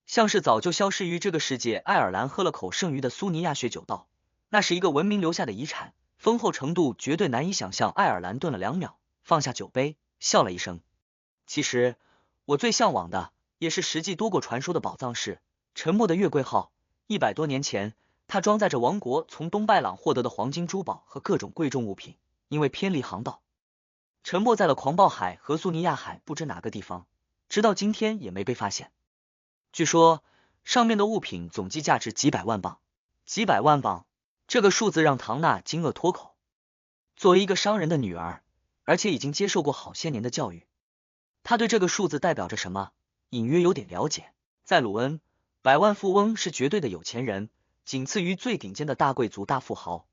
像是早就消失于这个世界。爱尔兰喝了口剩余的苏尼亚血酒道，那是一个文明留下的遗产，丰厚程度绝对难以想象。爱尔兰顿了2秒，放下酒杯，笑了一声。其实我最向往的，也是实际多过传说的宝藏是沉默的月桂号。100多年前，它装载着王国从东拜朗获得的黄金珠宝和各种贵重物品，因为偏离航道，沉没在了狂暴海和苏尼亚海不知哪个地方，直到今天也没被发现。据说上面的物品总计价值几百万镑。几百万镑，这个数字让唐纳惊愕脱口。作为一个商人的女儿，而且已经接受过好些年的教育，他对这个数字代表着什么隐约有点了解。在鲁恩，百万富翁是绝对的有钱人，仅次于最顶尖的大贵族大富豪。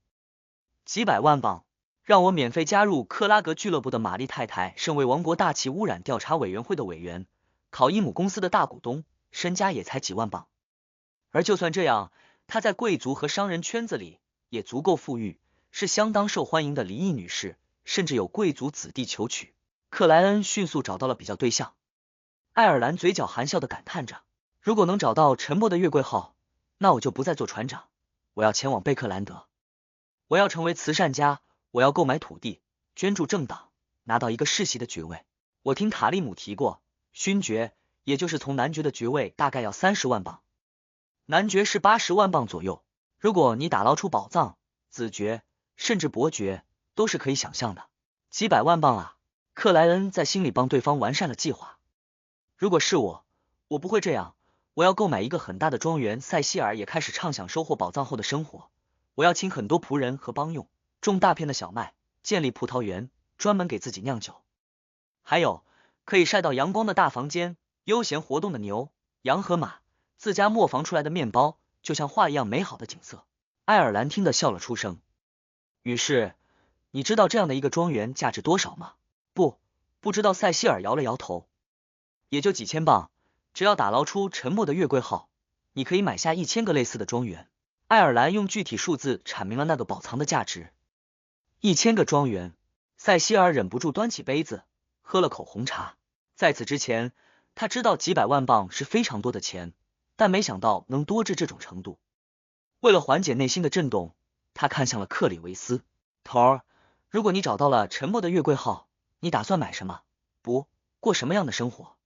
几百万镑，让我免费加入克拉格俱乐部的玛丽太太，身为王国大气污染调查委员会的委员，考伊姆公司的大股东，身家也才几万镑。而就算这样，她在贵族和商人圈子里也足够富裕，是相当受欢迎的离异女士，甚至有贵族子弟求娶。克莱恩迅速找到了比较对象。爱尔兰嘴角含笑的感叹着，如果能找到沉默的月桂号，那我就不再做船长，我要前往贝克兰德，我要成为慈善家，我要购买土地，捐助政党，拿到一个世袭的爵位。我听塔利姆提过，勋爵，也就是从男爵的爵位，大概要30万镑，男爵是80万镑左右。如果你打捞出宝藏，子爵甚至伯爵都是可以想象的，几百万镑啊！克莱恩在心里帮对方完善了计划。如果是我不会这样。我要购买一个很大的庄园，塞西尔也开始畅想收获宝藏后的生活。我要请很多仆人和帮佣，种大片的小麦，建立葡萄园，专门给自己酿酒。还有可以晒到阳光的大房间，悠闲活动的牛、羊和马，自家磨坊出来的面包，就像画一样美好的景色。爱尔兰听得笑了出声。于是，你知道这样的一个庄园价值多少吗？不知道。塞西尔摇了摇头，也就几千镑。只要打捞出沉默的月桂号，你可以买下1000个类似的庄园。爱尔兰用具体数字阐明了那个宝藏的价值。1000个庄园。塞西尔忍不住端起杯子，喝了口红茶。在此之前，他知道几百万镑是非常多的钱，但没想到能多至这种程度。为了缓解内心的震动，他看向了克里维斯。头儿，如果你找到了沉默的月桂号，你打算买什么？过什么样的生活？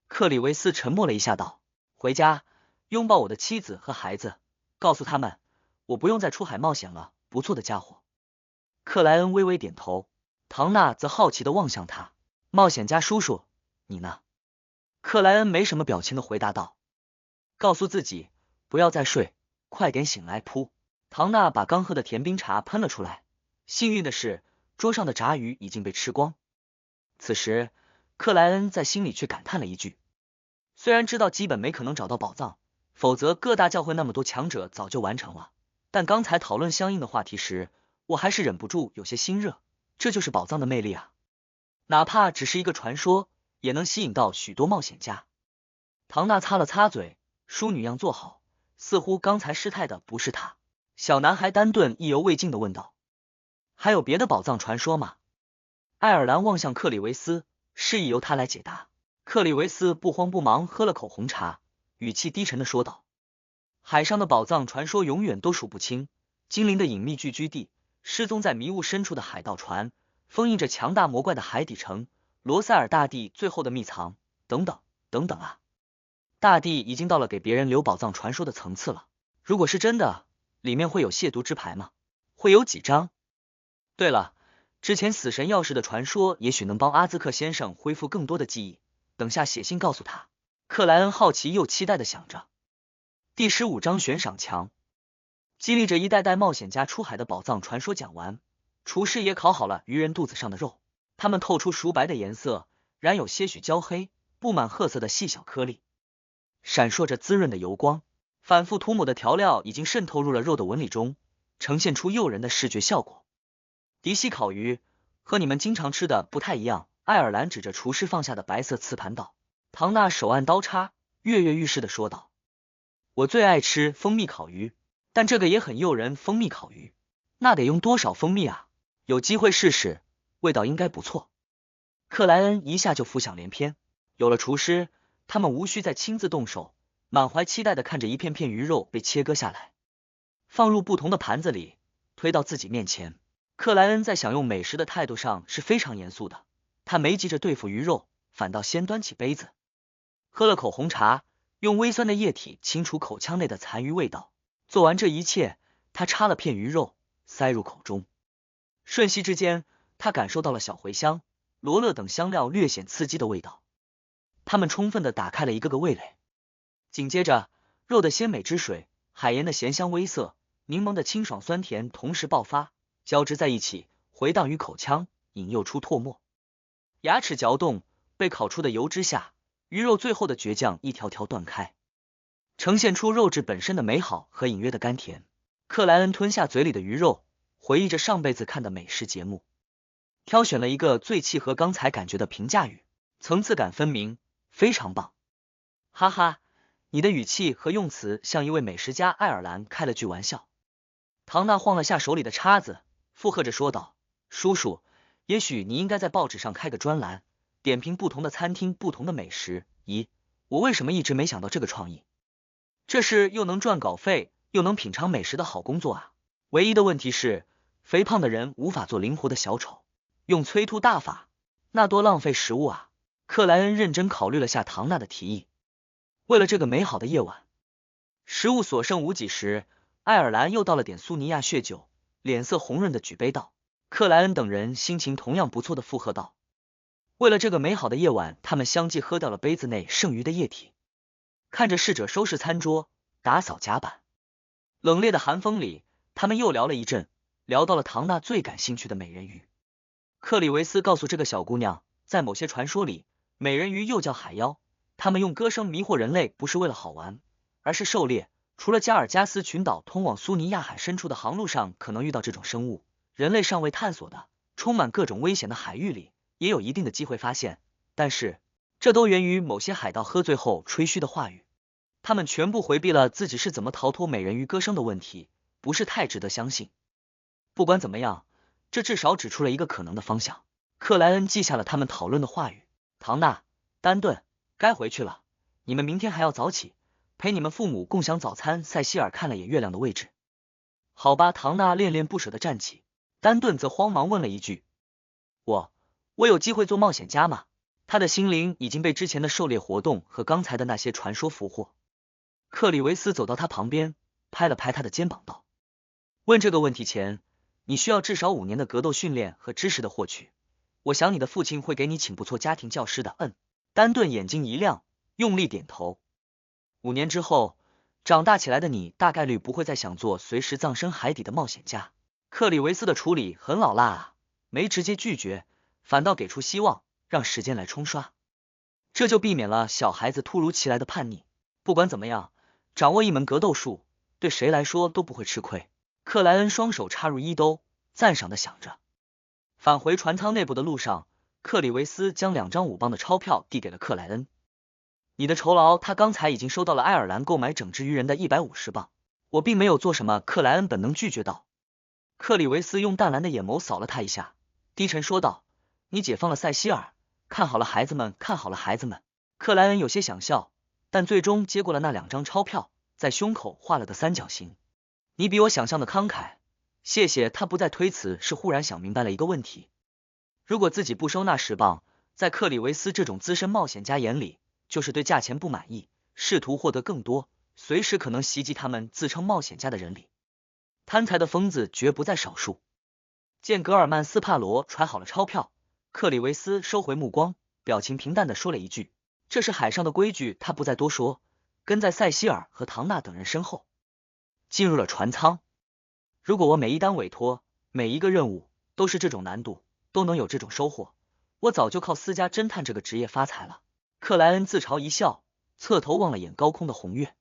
克里维斯沉默了一下道，回家，拥抱我的妻子和孩子，告诉他们，我不用再出海冒险了，不错的家伙。克莱恩微微点头，唐纳则好奇地望向他，冒险家叔叔，你呢？克莱恩没什么表情地回答道，告诉自己，不要再睡，快点醒来。噗！唐纳把刚喝的甜冰茶喷了出来，幸运的是，桌上的炸鱼已经被吃光。此时，克莱恩在心里却感叹了一句，虽然知道基本没可能找到宝藏，否则各大教会那么多强者早就完成了，但刚才讨论相应的话题时，我还是忍不住有些心热，这就是宝藏的魅力啊！哪怕只是一个传说，也能吸引到许多冒险家。唐纳擦了擦嘴，淑女样坐好，似乎刚才失态的不是他。小男孩丹顿意犹未尽的问道，还有别的宝藏传说吗？爱尔兰望向克里维斯，示意由他来解答。克里维斯不慌不忙喝了口红茶，语气低沉的说道，海上的宝藏传说永远都数不清，精灵的隐秘聚居地，失踪在迷雾深处的海盗船，封印着强大魔怪的海底城，罗塞尔大帝最后的秘藏，等等等等啊！大帝已经到了给别人留宝藏传说的层次了。如果是真的，里面会有亵渎之牌吗？会有几张？对了，之前死神钥匙的传说也许能帮阿兹克先生恢复更多的记忆，等下写信告诉他。克莱恩好奇又期待的想着。第15章悬赏墙。激励着一代代冒险家出海的宝藏传说讲完，厨师也烤好了鱼人肚子上的肉，它们透出熟白的颜色，染有些许焦黑，布满褐色的细小颗粒，闪烁着滋润的油光。反复涂抹的调料已经渗透入了肉的纹理中，呈现出诱人的视觉效果。迪西烤鱼和你们经常吃的不太一样，爱尔兰指着厨师放下的白色瓷盘道。唐纳手按刀叉，跃跃欲试的说道，我最爱吃蜂蜜烤鱼，但这个也很诱人。蜂蜜烤鱼那得用多少蜂蜜啊？有机会试试，味道应该不错。克莱恩一下就浮想联翩，有了厨师，他们无需再亲自动手，满怀期待的看着一片片鱼肉被切割下来，放入不同的盘子里，推到自己面前。克莱恩在享用美食的态度上是非常严肃的，他没急着对付鱼肉，反倒先端起杯子，喝了口红茶，用微酸的液体清除口腔内的残余味道。做完这一切，他插了片鱼肉塞入口中，瞬息之间，他感受到了小茴香、罗勒等香料略显刺激的味道，它们充分的打开了一个个味蕾。紧接着，肉的鲜美汁水、海盐的咸香微涩、柠檬的清爽酸甜同时爆发，交织在一起，回荡于口腔，引诱出唾沫。牙齿嚼动，被烤出的油脂下，鱼肉最后的倔强一条条断开，呈现出肉质本身的美好和隐约的甘甜。克莱恩吞下嘴里的鱼肉，回忆着上辈子看的美食节目，挑选了一个最契合刚才感觉的评价语，层次感分明，非常棒。哈哈，你的语气和用词像一位美食家爱尔兰开了句玩笑。唐娜晃了下手里的叉子，附和着说道：叔叔，也许你应该在报纸上开个专栏，点评不同的餐厅不同的美食。咦，我为什么一直没想到这个创意？这是又能赚稿费又能品尝美食的好工作啊！唯一的问题是，肥胖的人无法做灵活的小丑，用催吐大法，那多浪费食物啊！克莱恩认真考虑了下唐娜的提议。为了这个美好的夜晚，食物所剩无几时，爱尔兰又倒了点苏尼亚血酒，脸色红润的举杯道。克莱恩等人心情同样不错的附和道。为了这个美好的夜晚，他们相继喝掉了杯子内剩余的液体。看着侍者收拾餐桌，打扫甲板，冷冽的寒风里，他们又聊了一阵，聊到了唐娜最感兴趣的美人鱼。克里维斯告诉这个小姑娘，在某些传说里，美人鱼又叫海妖，他们用歌声迷惑人类，不是为了好玩，而是狩猎。除了加尔加斯群岛通往苏尼亚海深处的航路上可能遇到这种生物，人类尚未探索的、充满各种危险的海域里，也有一定的机会发现，但是这都源于某些海盗喝醉后吹嘘的话语。他们全部回避了自己是怎么逃脱美人鱼歌声的问题，不是太值得相信。不管怎么样，这至少指出了一个可能的方向。克莱恩记下了他们讨论的话语。唐娜、丹顿，该回去了，你们明天还要早起，陪你们父母共享早餐。塞西尔看了眼月亮的位置。好吧，唐娜恋恋不舍地站起，丹顿则慌忙问了一句：我有机会做冒险家吗？他的心灵已经被之前的狩猎活动和刚才的那些传说俘获。克里维斯走到他旁边，拍了拍他的肩膀道：问这个问题前，你需要至少5年的格斗训练和知识的获取。我想你的父亲会给你请不错家庭教师的。丹顿眼睛一亮，用力点头。5年之后，长大起来的你大概率不会再想做随时葬身海底的冒险家。克里维斯的处理很老辣啊，没直接拒绝，反倒给出希望，让时间来冲刷，这就避免了小孩子突如其来的叛逆。不管怎么样，掌握一门格斗术，对谁来说都不会吃亏。克莱恩双手插入衣兜，赞赏的想着。返回船舱内部的路上，克里维斯将2张5磅的钞票递给了克莱恩。你的酬劳，他刚才已经收到了爱尔兰购买整只鱼人的150磅。我并没有做什么，克莱恩本能拒绝道。克里维斯用淡蓝的眼眸扫了他一下，低沉说道：你解放了塞西尔，看好了孩子们，看好了孩子们。克莱恩有些想笑，但最终接过了那2张钞票，在胸口画了个三角形。你比我想象的慷慨，谢谢。他不再推辞，是忽然想明白了一个问题：如果自己不收那10磅，在克里维斯这种资深冒险家眼里，就是对价钱不满意，试图获得更多，随时可能袭击他们自称冒险家的人里。贪财的疯子绝不在少数。见格尔曼斯帕罗揣好了钞票，克里维斯收回目光，表情平淡的说了一句：这是海上的规矩。他不再多说，跟在塞西尔和唐纳等人身后，进入了船舱。如果我每一单委托，每一个任务都是这种难度，都能有这种收获，我早就靠私家侦探这个职业发财了。克莱恩自嘲一笑，侧头望了眼高空的红月，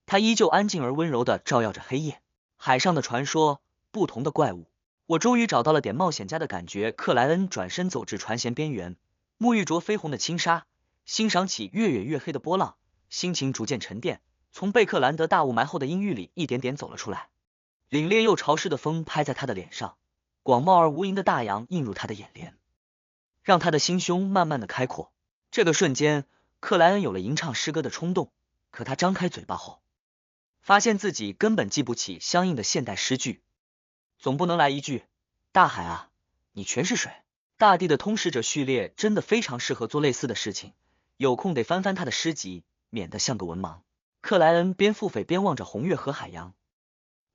他依旧安静而温柔的照耀着黑夜。海上的传说，不同的怪物，我终于找到了点冒险家的感觉。克莱恩转身走至船舷边缘，沐浴着绯红的轻纱，欣赏起越远越黑的波浪，心情逐渐沉淀，从贝克兰德大雾霾后的阴郁里一点点走了出来。凛冽又潮湿的风拍在他的脸上，广袤而无垠的大洋映入他的眼帘，让他的心胸慢慢的开阔。这个瞬间，克莱恩有了吟唱诗歌的冲动，可他张开嘴巴后，发现自己根本记不起相应的现代诗句，总不能来一句大海啊，你全是水。大地的通识者序列真的非常适合做类似的事情，有空得翻翻他的诗集，免得像个文盲。克莱恩边腹诽边望着红月和海洋，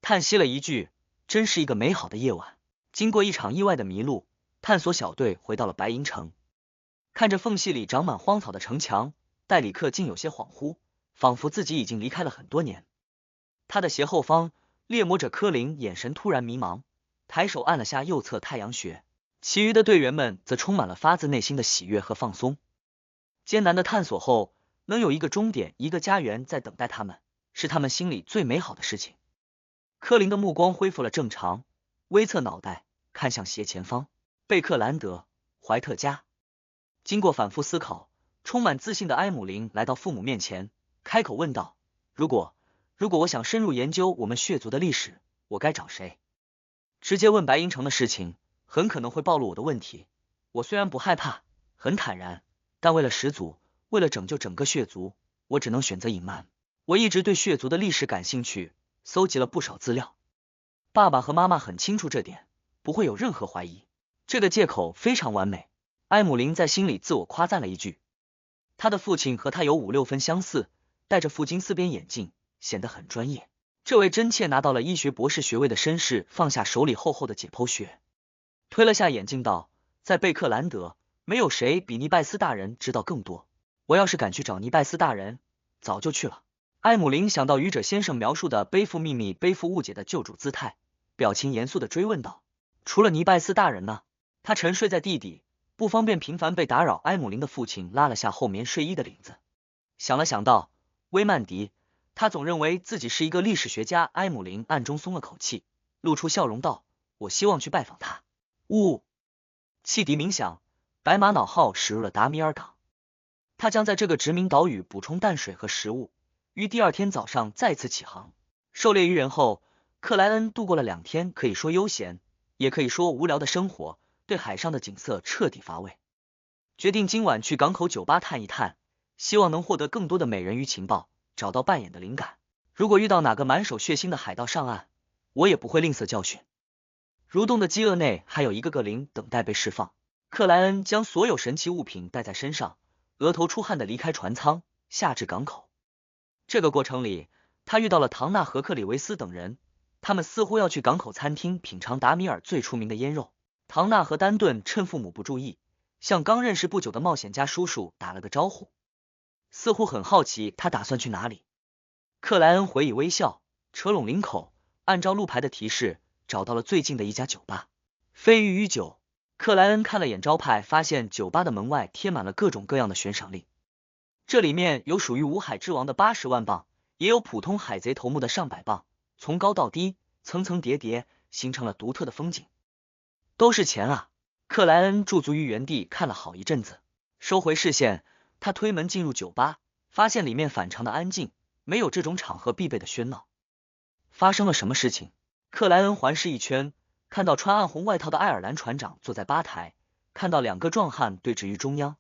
叹息了一句，真是一个美好的夜晚。经过一场意外的迷路，探索小队回到了白银城，看着缝隙里长满荒草的城墙，戴里克竟有些恍惚，仿佛自己已经离开了很多年。他的斜后方，猎魔者科林眼神突然迷茫，抬手按了下右侧太阳穴，其余的队员们则充满了发自内心的喜悦和放松。艰难的探索后，能有一个终点，一个家园在等待他们，是他们心里最美好的事情。科林的目光恢复了正常，微侧脑袋看向斜前方，贝克兰德、怀特加。经过反复思考，充满自信的埃姆林来到父母面前，开口问道：如果我想深入研究我们血族的历史，我该找谁？直接问白银城的事情，很可能会暴露我的问题。我虽然不害怕，很坦然，但为了始祖，为了拯救整个血族，我只能选择隐瞒。我一直对血族的历史感兴趣，搜集了不少资料。爸爸和妈妈很清楚这点，不会有任何怀疑。这个借口非常完美。埃姆林在心里自我夸赞了一句。他的父亲和他有5、6分相似，戴着富金丝边眼镜，显得很专业。这位真切拿到了医学博士学位的绅士放下手里厚厚的解剖学，推了下眼镜道：在贝克兰德，没有谁比尼拜斯大人知道更多。我要是敢去找尼拜斯大人，早就去了。埃姆林想到愚者先生描述的背负秘密、背负误解的救主姿态，表情严肃地追问道：除了尼拜斯大人呢？他沉睡在地底，不方便频繁被打扰。埃姆林的父亲拉了下厚棉睡衣的领子，想了想道：威曼迪。他总认为自己是一个历史学家。埃姆林暗中松了口气，露出笑容道：我希望去拜访他。呜！汽笛鸣响，白玛瑙号驶入了达米尔港。他将在这个殖民岛屿补充淡水和食物，于第二天早上再次起航。狩猎渔人后，克莱恩度过了2天，可以说悠闲，也可以说无聊的生活，对海上的景色彻底乏味。决定今晚去港口酒吧探一探，希望能获得更多的美人鱼情报，找到扮演的灵感。如果遇到哪个满手血腥的海盗上岸，我也不会吝啬教训。蠕动的饥饿内还有一个灵等待被释放。克莱恩将所有神奇物品带在身上，额头出汗的离开船舱，下至港口。这个过程里，他遇到了唐纳和克里维斯等人，他们似乎要去港口餐厅品尝达米尔最出名的腌肉。唐纳和丹顿趁父母不注意，向刚认识不久的冒险家叔叔打了个招呼，似乎很好奇他打算去哪里。克莱恩回以微笑，扯拢领口，按照路牌的提示找到了最近的一家酒吧——飞鱼与酒。克莱恩看了眼招牌，发现酒吧的门外贴满了各种各样的悬赏令，这里面有属于五海之王的80万镑，也有普通海贼头目的上百镑，从高到低，层层叠叠，形成了独特的风景。都是钱啊！克莱恩驻足于原地看了好一阵子，收回视线，他推门进入酒吧，发现里面反常的安静，没有这种场合必备的喧闹。发生了什么事情？克莱恩环视一圈，看到穿暗红外套的爱尔兰船长坐在吧台，看到2个壮汉对峙于中央，